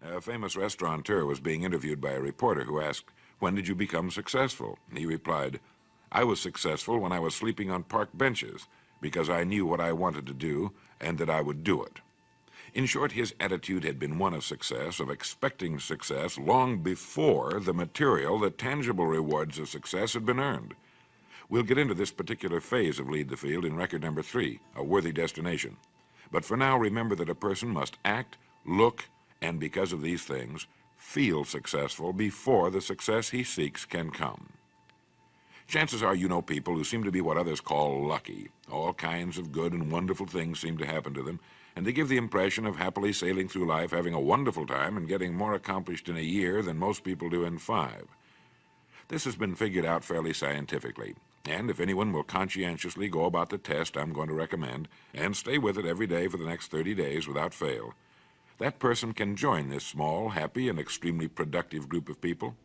A famous restaurateur was being interviewed by a reporter who asked, "When did you become successful?" He replied, "I was successful when I was sleeping on park benches because I knew what I wanted to do and that I would do it." In short, his attitude had been one of success, of expecting success long before the material, the tangible rewards of success had been earned. We'll get into this particular phase of Lead the Field in record number 3, A Worthy Destination. But for now, remember that a person must act, look, and because of these things, feel successful before the success he seeks can come. Chances are you know people who seem to be what others call lucky. All kinds of good and wonderful things seem to happen to them, and they give the impression of happily sailing through life, having a wonderful time, and getting more accomplished in a year than most people do in 5. This has been figured out fairly scientifically, and if anyone will conscientiously go about the test I'm going to recommend, and stay with it every day for the next 30 days without fail, that person can join this small, happy, and extremely productive group of people.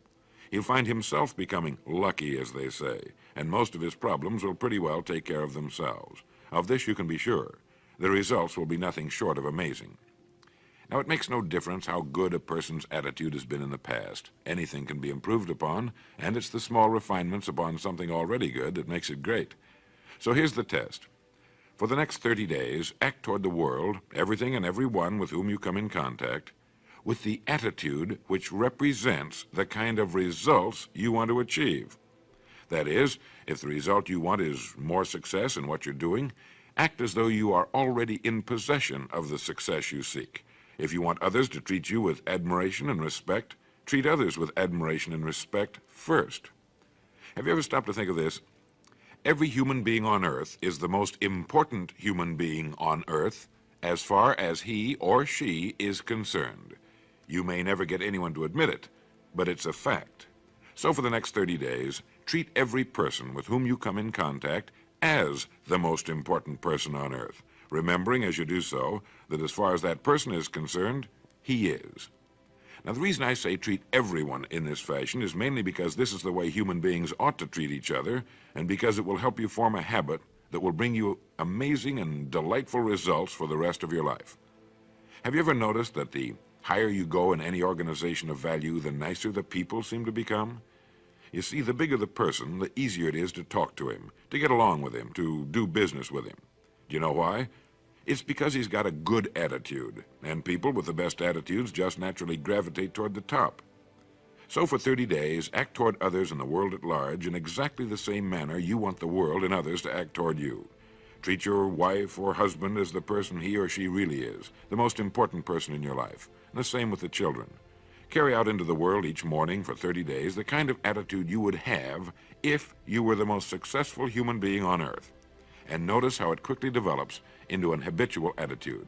He'll find himself becoming lucky, as they say, and most of his problems will pretty well take care of themselves. Of this you can be sure. The results will be nothing short of amazing. Now, it makes no difference how good a person's attitude has been in the past. Anything can be improved upon, and it's the small refinements upon something already good that makes it great. So here's the test. For the next 30 days, act toward the world, everything and everyone with whom you come in contact, with the attitude which represents the kind of results you want to achieve. That is, if the result you want is more success in what you're doing, act as though you are already in possession of the success you seek. If you want others to treat you with admiration and respect, treat others with admiration and respect first. Have you ever stopped to think of this? Every human being on earth is the most important human being on earth as far as he or she is concerned. You may never get anyone to admit it, but it's a fact. So for the next 30 days, treat every person with whom you come in contact as the most important person on earth, remembering as you do so that as far as that person is concerned, he is. Now, the reason I say treat everyone in this fashion is mainly because this is the way human beings ought to treat each other, and because it will help you form a habit that will bring you amazing and delightful results for the rest of your life. Have you ever noticed that the higher you go in any organization of value, the nicer the people seem to become? You see, the bigger the person, the easier it is to talk to him, to get along with him, to do business with him. Do you know why? It's because he's got a good attitude, and people with the best attitudes just naturally gravitate toward the top. So for 30 days, act toward others and the world at large in exactly the same manner you want the world and others to act toward you. Treat your wife or husband as the person he or she really is, the most important person in your life, and the same with the children. Carry out into the world each morning for 30 days the kind of attitude you would have if you were the most successful human being on earth. And notice how it quickly develops into an habitual attitude.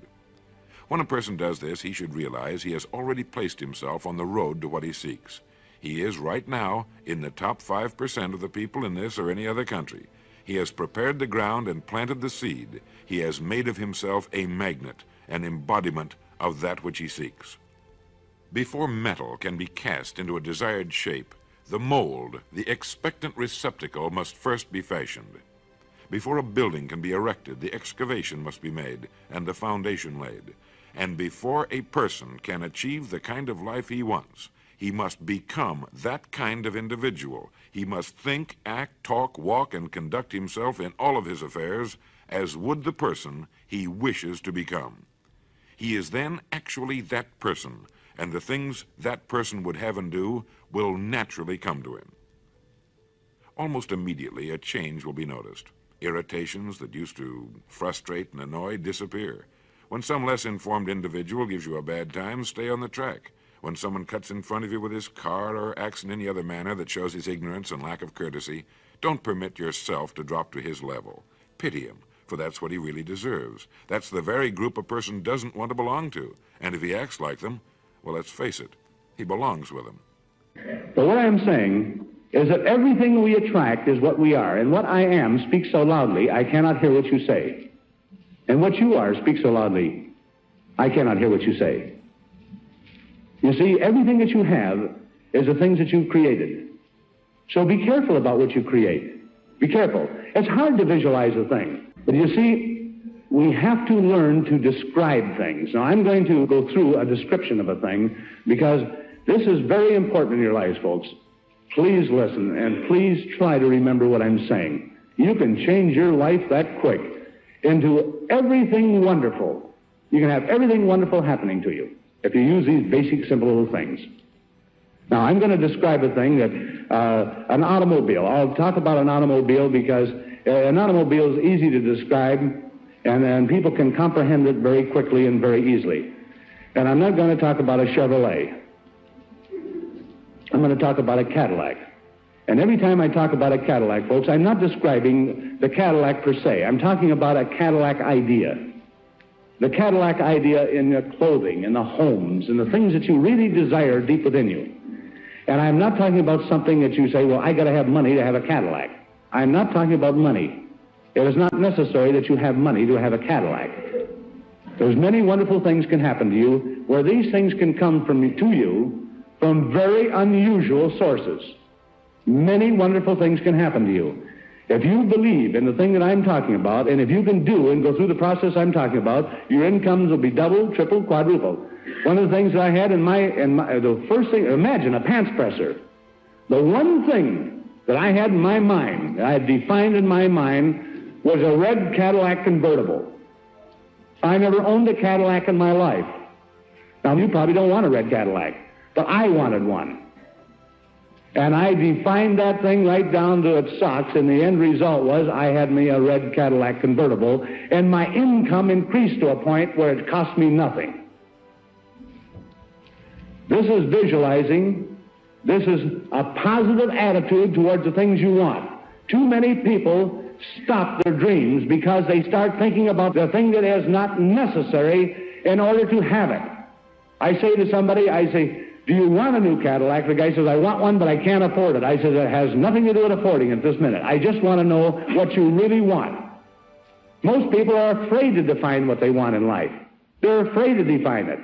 When a person does this, he should realize he has already placed himself on the road to what he seeks. He is right now in the top 5% of the people in this or any other country. He has prepared the ground and planted the seed. He has made of himself a magnet, an embodiment of that which he seeks. Before metal can be cast into a desired shape, the mold, the expectant receptacle, must first be fashioned. Before a building can be erected, the excavation must be made and the foundation laid. And before a person can achieve the kind of life he wants, he must become that kind of individual. He must think, act, talk, walk, and conduct himself in all of his affairs as would the person he wishes to become. He is then actually that person, and the things that person would have and do will naturally come to him. Almost immediately, a change will be noticed. Irritations that used to frustrate and annoy disappear. When some less informed individual gives you a bad time, stay on the track. When someone cuts in front of you with his car or acts in any other manner that shows his ignorance and lack of courtesy, don't permit yourself to drop to his level. Pity him, for that's what he really deserves. That's the very group a person doesn't want to belong to. And if he acts like them, well, let's face it, he belongs with them. So what I'm saying is that everything we attract is what we are, and what I am speaks so loudly, I cannot hear what you say. And what you are speaks so loudly, I cannot hear what you say. You see, everything that you have is the things that you've created. So be careful about what you create. Be careful. It's hard to visualize a thing. But you see, we have to learn to describe things. Now, I'm going to go through a description of a thing because this is very important in your lives, folks. Please listen, and please try to remember what I'm saying. You can change your life that quick into everything wonderful. You can have everything wonderful happening to you if you use these basic, simple little things. Now, I'm going to describe a thing that, an automobile. I'll talk about an automobile because an automobile is easy to describe, and people can comprehend it very quickly and very easily. And I'm not going to talk about a Chevrolet. I'm going to talk about a Cadillac. And every time I talk about a Cadillac, folks, I'm not describing the Cadillac per se. I'm talking about a Cadillac idea. The Cadillac idea in the clothing, in the homes, in the things that you really desire deep within you. And I'm not talking about something that you say, well, I got to have money to have a Cadillac. I'm not talking about money. It is not necessary that you have money to have a Cadillac. There's many wonderful things can happen to you where these things can come to you from very unusual sources. Many wonderful things can happen to you. If you believe in the thing that I'm talking about, and if you can do and go through the process I'm talking about, your incomes will be doubled, tripled, quadrupled. One of the things that I had the first thing, imagine a pants presser. The one thing that I had in my mind, I had defined in my mind, was a red Cadillac convertible. I never owned a Cadillac in my life. Now, you probably don't want a red Cadillac, but I wanted one. And I defined that thing right down to its socks, and the end result was I had me a red Cadillac convertible, and my income increased to a point where it cost me nothing. This is visualizing. This is a positive attitude towards the things you want. Too many people stop their dreams because they start thinking about the thing that is not necessary in order to have it. I say to somebody, do you want a new Cadillac? The guy says, I want one, but I can't afford it. I said, it has nothing to do with affording it this minute. I just want to know what you really want. Most people are afraid to define what they want in life. They're afraid to define it.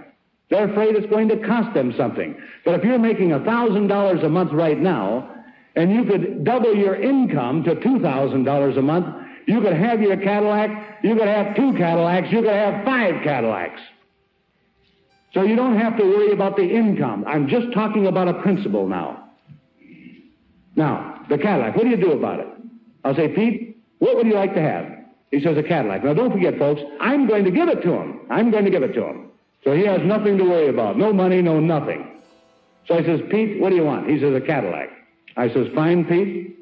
They're afraid it's going to cost them something. But if you're making $1,000 a month right now, and you could double your income to $2,000 a month, you could have your Cadillac, you could have 2 Cadillacs, you could have 5 Cadillacs. So you don't have to worry about the income. I'm just talking about a principle now. Now, the Cadillac, what do you do about it? I'll say, Pete, what would you like to have? He says, a Cadillac. Now, don't forget, folks, I'm going to give it to him. I'm going to give it to him. So he has nothing to worry about. No money, no nothing. So I says, Pete, what do you want? He says, a Cadillac. I says, fine, Pete.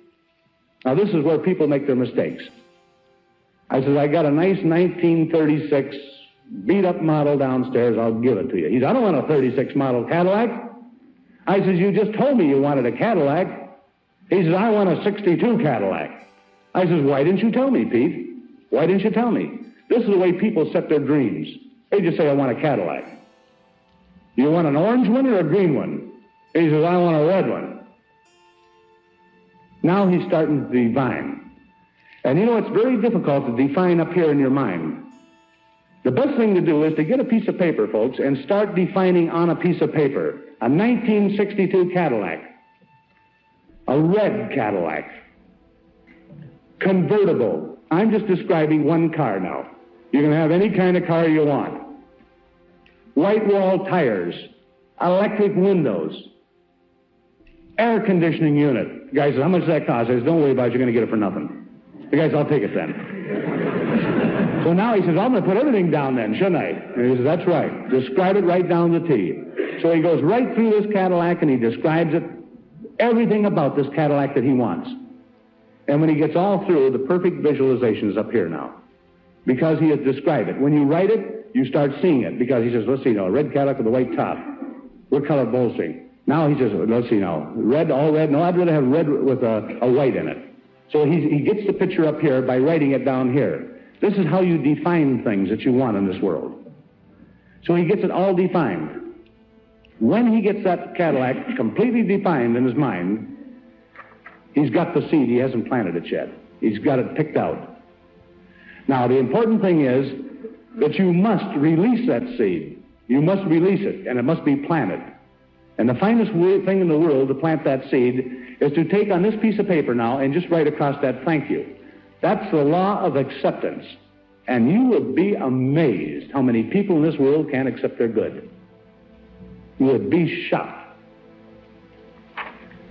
Now, this is where people make their mistakes. I says, I got a nice 1936 beat-up model downstairs. I'll give it to you. He says, I don't want a 36 model Cadillac. I says, you just told me you wanted a Cadillac. He says, I want a 62 Cadillac. I says, why didn't you tell me, Pete? Why didn't you tell me? This is the way people set their dreams. They just say, I want a Cadillac. You want an orange one or a green one? He says, I want a red one. Now he's starting to define. And you know, it's very difficult to define up here in your mind. The best thing to do is to get a piece of paper, folks, and start defining on a piece of paper. A 1962 Cadillac. A red Cadillac. Convertible. I'm just describing one car now. You can have any kind of car you want. White wall tires. Electric windows. Air conditioning unit. The guy says, how much does that cost? I says, don't worry about it, you're going to get it for nothing. The guy says, I'll take it then. So now he says, I'm going to put everything down then, shouldn't I? And he says, that's right. Describe it right down to T. So he goes right through this Cadillac and he describes it, everything about this Cadillac that he wants. And when he gets all through, the perfect visualization is up here now. Because he has described it. When you write it, you start seeing it. Because he says, let's see now, a red Cadillac with a white top. What color bolstering? Now he says, let's see now, red, all red. No, I'd rather have red with a white in it. So he gets the picture up here by writing it down here. This is how you define things that you want in this world. So he gets it all defined. When he gets that Cadillac completely defined in his mind, he's got the seed. He hasn't planted it yet. He's got it picked out. Now, the important thing is that you must release that seed. You must release it, and it must be planted. And the finest thing in the world to plant that seed is to take on this piece of paper now and just write across that thank you. That's the law of acceptance. And you would be amazed how many people in this world can't accept their good. You would be shocked.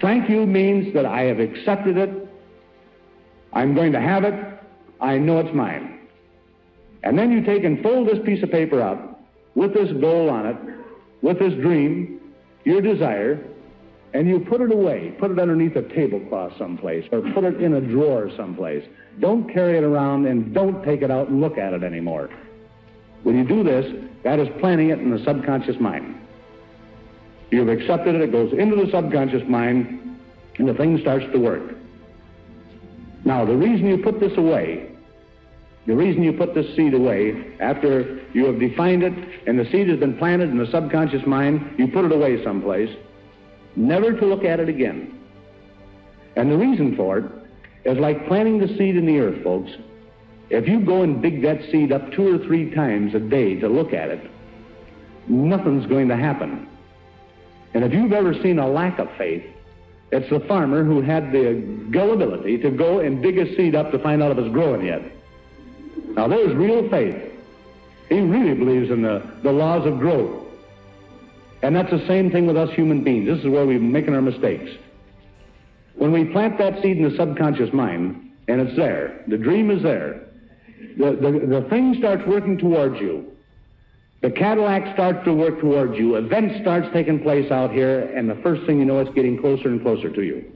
Thank you means that I have accepted it. I'm going to have it. I know it's mine. And then you take and fold this piece of paper up with this goal on it, with this dream, your desire, and you put it away. Put it underneath a tablecloth someplace, or put it in a drawer someplace. Don't carry it around, and don't take it out and look at it anymore. When you do this, that is planting it in the subconscious mind. You've accepted it, it goes into the subconscious mind, and the thing starts to work. Now, the reason you put this away, the reason you put this seed away, after you have defined it and the seed has been planted in the subconscious mind, you put it away someplace, never to look at it again. And the reason for it is like planting the seed in the earth, folks. If you go and dig that seed up 2 or 3 times a day to look at it, nothing's going to happen. And if you've ever seen a lack of faith, it's the farmer who had the gullibility to go and dig a seed up to find out if it's growing yet. Now, there's real faith. He really believes in the laws of growth. And that's the same thing with us human beings. This is where we're making our mistakes. When we plant that seed in the subconscious mind, and it's there, the dream is there, the thing starts working towards you. The Cadillac starts to work towards you. Events starts taking place out here, and the first thing you know, it's getting closer and closer to you.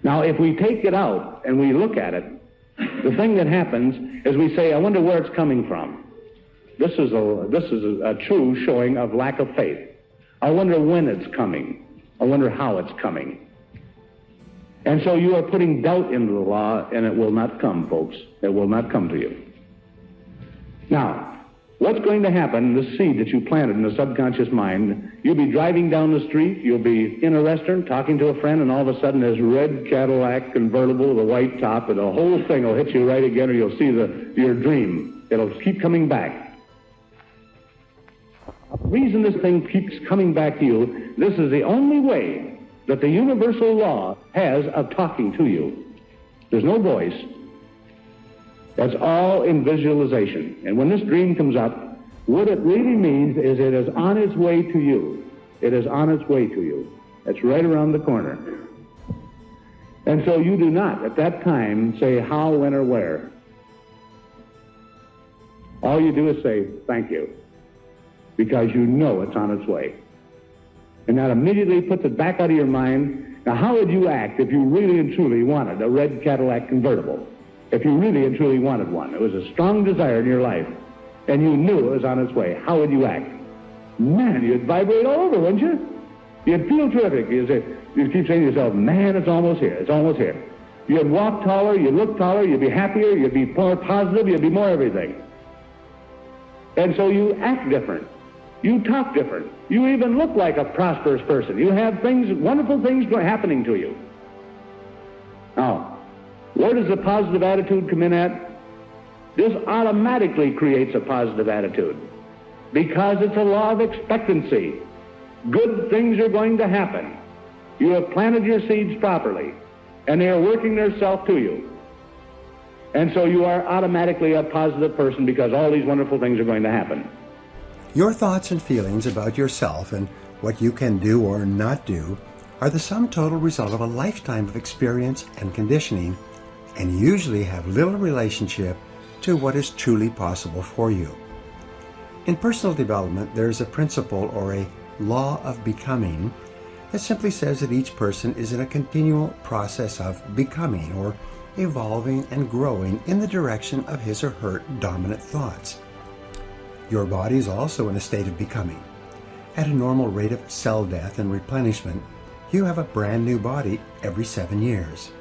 Now, if we take it out and we look at it, the thing that happens is we say, I wonder where it's coming from. This is a true showing of lack of faith. I wonder when it's coming. I wonder how it's coming. And so you are putting doubt into the law, and it will not come, folks. It will not come to you. Now, what's going to happen, the seed that you planted in the subconscious mind, you'll be driving down the street, you'll be in a restaurant talking to a friend, and all of a sudden this red Cadillac convertible with a white top, and the whole thing will hit you right again, or you'll see your dream. It'll keep coming back. The reason this thing keeps coming back to you, this is the only way that the universal law has of talking to you. There's no voice. That's all in visualization. And when this dream comes up, what it really means is it is on its way to you. It is on its way to you. It's right around the corner. And so you do not, at that time, say how, when, or where. All you do is say, thank you, because you know it's on its way. And that immediately puts it back out of your mind. Now, how would you act if you really and truly wanted a red Cadillac convertible? If you really and truly wanted one, it was a strong desire in your life, and you knew it was on its way, how would you act? Man, you'd vibrate all over, wouldn't you? You'd feel terrific. You'd keep saying to yourself, man, it's almost here, it's almost here. You'd walk taller, you'd look taller, you'd be happier, you'd be more positive, you'd be more everything. And so you act different. You talk different. You even look like a prosperous person. You have things, wonderful things happening to you. Now, where does the positive attitude come in at? This automatically creates a positive attitude because it's a law of expectancy. Good things are going to happen. You have planted your seeds properly, and they are working themselves to you. And so you are automatically a positive person because all these wonderful things are going to happen. Your thoughts and feelings about yourself and what you can do or not do are the sum total result of a lifetime of experience and conditioning, and usually have little relationship to what is truly possible for you. In personal development, there is a principle or a law of becoming that simply says that each person is in a continual process of becoming or evolving and growing in the direction of his or her dominant thoughts. Your body is also in a state of becoming. At a normal rate of cell death and replenishment, you have a brand new body every 7 years.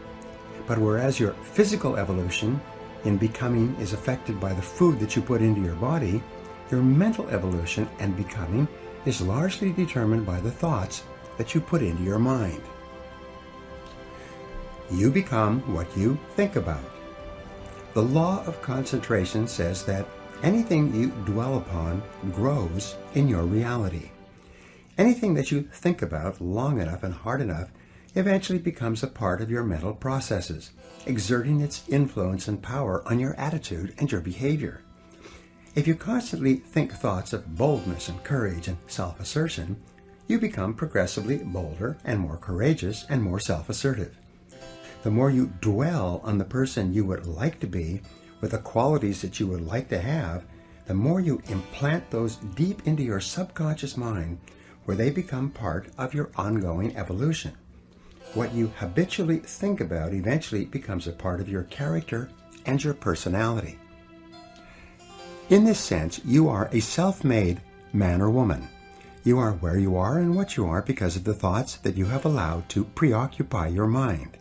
But whereas your physical evolution in becoming is affected by the food that you put into your body, your mental evolution and becoming is largely determined by the thoughts that you put into your mind. You become what you think about. The law of concentration says that anything you dwell upon grows in your reality. Anything that you think about long enough and hard enough, eventually becomes a part of your mental processes, exerting its influence and power on your attitude and your behavior. If you constantly think thoughts of boldness and courage and self-assertion, you become progressively bolder and more courageous and more self-assertive. The more you dwell on the person you would like to be, with the qualities that you would like to have, the more you implant those deep into your subconscious mind, where they become part of your ongoing evolution. What you habitually think about eventually becomes a part of your character and your personality. In this sense, you are a self-made man or woman. You are where you are and what you are because of the thoughts that you have allowed to preoccupy your mind.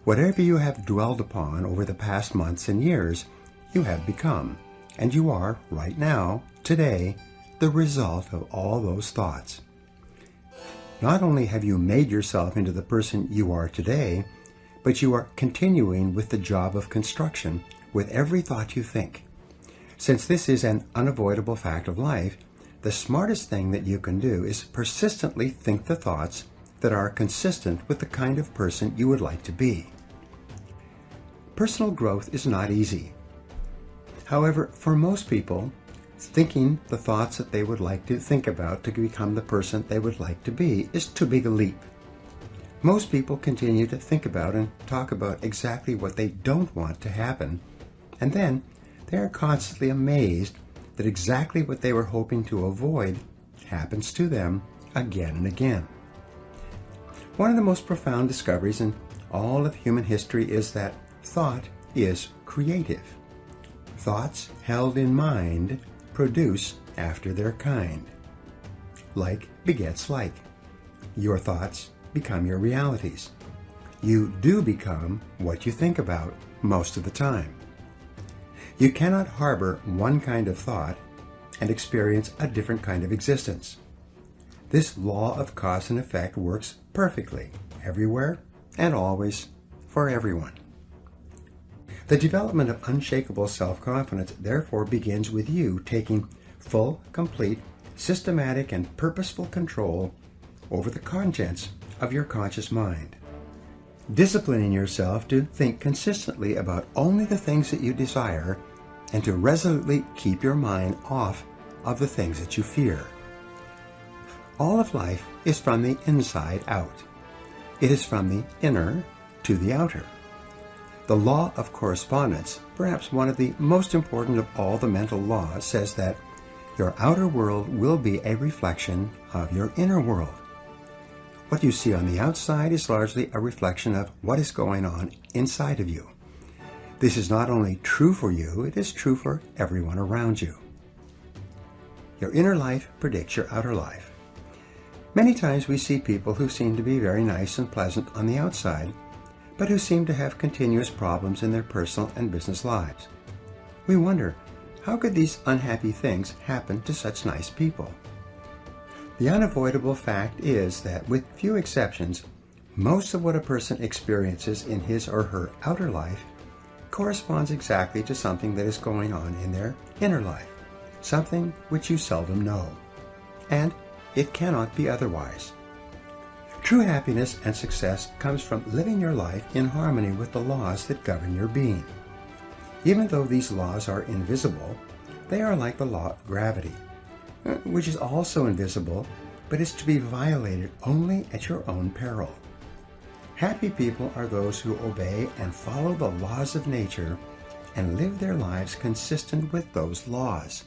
Whatever you have dwelled upon over the past months and years, you have become, and you are, right now, today, the result of all those thoughts. Not only have you made yourself into the person you are today, but you are continuing with the job of construction with every thought you think. Since this is an unavoidable fact of life, the smartest thing that you can do is persistently think the thoughts that are consistent with the kind of person you would like to be. Personal growth is not easy. However, for most people, thinking the thoughts that they would like to think about to become the person they would like to be is too big a leap. Most people continue to think about and talk about exactly what they don't want to happen, and then they are constantly amazed that exactly what they were hoping to avoid happens to them again and again. One of the most profound discoveries in all of human history is that thought is creative. Thoughts held in mind produce after their kind. Like begets like. Your thoughts become your realities. You do become what you think about most of the time. You cannot harbor one kind of thought and experience a different kind of existence. This law of cause and effect works perfectly, everywhere and always, for everyone. The development of unshakable self-confidence therefore begins with you taking full, complete, systematic, and purposeful control over the contents of your conscious mind. Disciplining yourself to think consistently about only the things that you desire and to resolutely keep your mind off of the things that you fear. All of life is from the inside out. It is from the inner to the outer. The law of correspondence, perhaps one of the most important of all the mental laws, says that your outer world will be a reflection of your inner world. What you see on the outside is largely a reflection of what is going on inside of you. This is not only true for you, it is true for everyone around you. Your inner life predicts your outer life. Many times we see people who seem to be very nice and pleasant on the outside, but who seem to have continuous problems in their personal and business lives. We wonder, how could these unhappy things happen to such nice people? The unavoidable fact is that, with few exceptions, most of what a person experiences in his or her outer life corresponds exactly to something that is going on in their inner life, something which you seldom know. And it cannot be otherwise. True happiness and success comes from living your life in harmony with the laws that govern your being. Even though these laws are invisible, they are like the law of gravity, which is also invisible, but is to be violated only at your own peril. Happy people are those who obey and follow the laws of nature and live their lives consistent with those laws.